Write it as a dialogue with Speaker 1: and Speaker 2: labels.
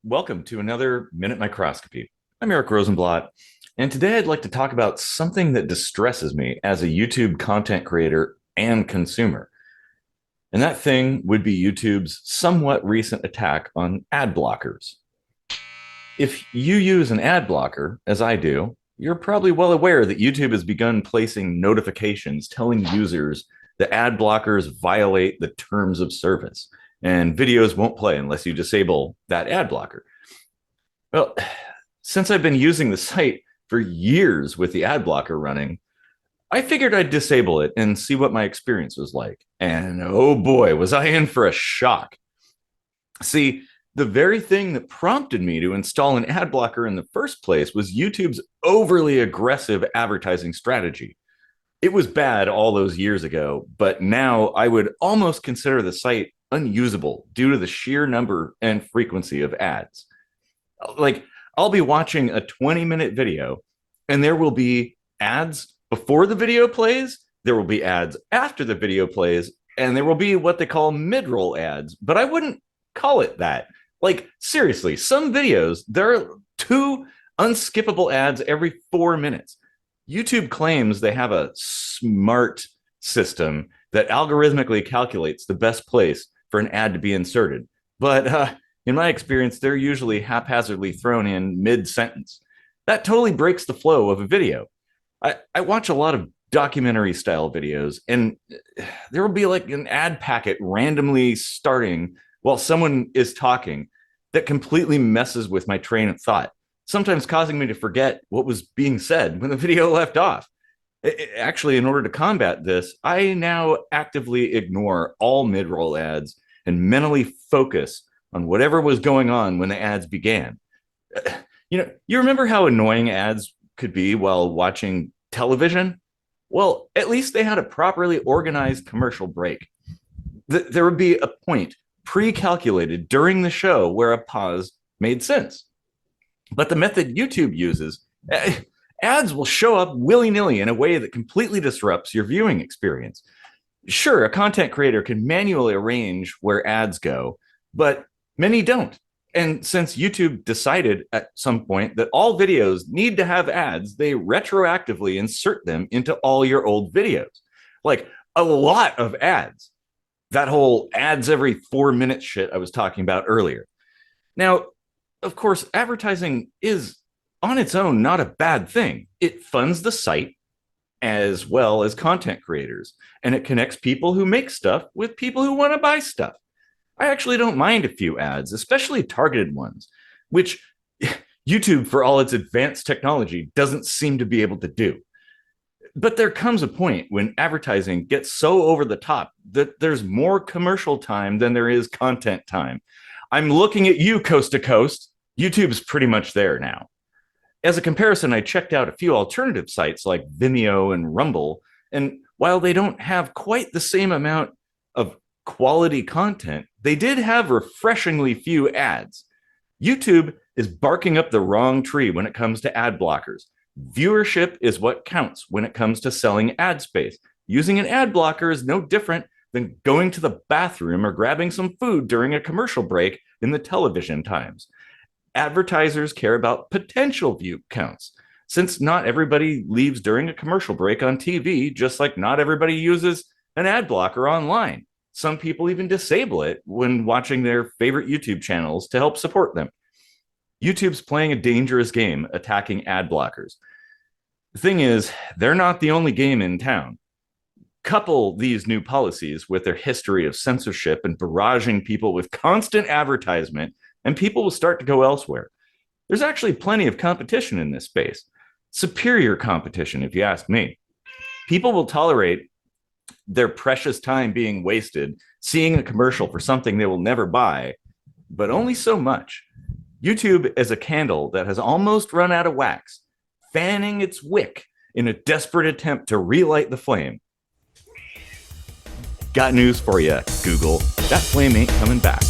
Speaker 1: Welcome to another Minute Microscopy. I'm Eric Rosenblatt, and today I'd like to talk about something that distresses me as a YouTube content creator and consumer. And that thing would be YouTube's somewhat recent attack on ad blockers. If you use an ad blocker, as I do, you're probably well aware that YouTube has begun placing notifications telling users that ad blockers violate the terms of service and videos won't play unless you disable that ad blocker. Well, since I've been using the site for years with the ad blocker running, I figured I'd disable it and see what my experience was like. And oh boy, was I in for a shock. See, the very thing that prompted me to install an ad blocker in the first place was YouTube's overly aggressive advertising strategy. It was bad all those years ago, but now I would almost consider the site unusable due to the sheer number and frequency of ads. Like, I'll be watching a 20-minute video and there will be ads before the video plays, there will be ads after the video plays, and there will be what they call mid-roll ads, but I wouldn't call it that. Like, seriously, some videos, there are 2 unskippable ads every 4 minutes. YouTube claims they have a smart system that algorithmically calculates the best place for an ad to be inserted. But in my experience, they're usually haphazardly thrown in mid-sentence. That totally breaks the flow of a video. I watch a lot of documentary style videos, and there will be like an ad packet randomly starting while someone is talking that completely messes with my train of thought, sometimes causing me to forget what was being said when the video left off. Actually, in order to combat this, I now actively ignore all mid-roll ads and mentally focus on whatever was going on when the ads began. You remember how annoying ads could be while watching television? Well, at least they had a properly organized commercial break. There would be a point pre-calculated during the show where a pause made sense. But the method YouTube uses, ads will show up willy-nilly in a way that completely disrupts your viewing experience. Sure, a content creator can manually arrange where ads go, but many don't. And since YouTube decided at some point that all videos need to have ads, they retroactively insert them into all your old videos. Like, a lot of ads. That whole ads every 4 minutes shit I was talking about earlier. Now, of course, advertising is on its own not a bad thing. It funds the site as well as content creators, and it connects people who make stuff with people who want to buy stuff. I actually don't mind a few ads, especially targeted ones, which YouTube, for all its advanced technology, doesn't seem to be able to do. But there comes a point when advertising gets so over the top that there's more commercial time than there is content time. I'm looking at you, coast to coast. YouTube's pretty much there now. As a comparison, I checked out a few alternative sites like Vimeo and Rumble, and while they don't have quite the same amount of quality content, they did have refreshingly few ads. YouTube is barking up the wrong tree when it comes to ad blockers. Viewership is what counts when it comes to selling ad space. Using an ad blocker is no different than going to the bathroom or grabbing some food during a commercial break in the television times. Advertisers care about potential view counts, since not everybody leaves during a commercial break on TV, just like not everybody uses an ad blocker online. Some people even disable it when watching their favorite YouTube channels to help support them. YouTube's playing a dangerous game attacking ad blockers. The thing is, they're not the only game in town. Couple these new policies with their history of censorship and barraging people with constant advertisement, and people will start to go elsewhere. There's actually plenty of competition in this space. Superior competition, if you ask me. People will tolerate their precious time being wasted seeing a commercial for something they will never buy, but only so much. YouTube is a candle that has almost run out of wax, fanning its wick in a desperate attempt to relight the flame. Got news for you, Google. That flame ain't coming back.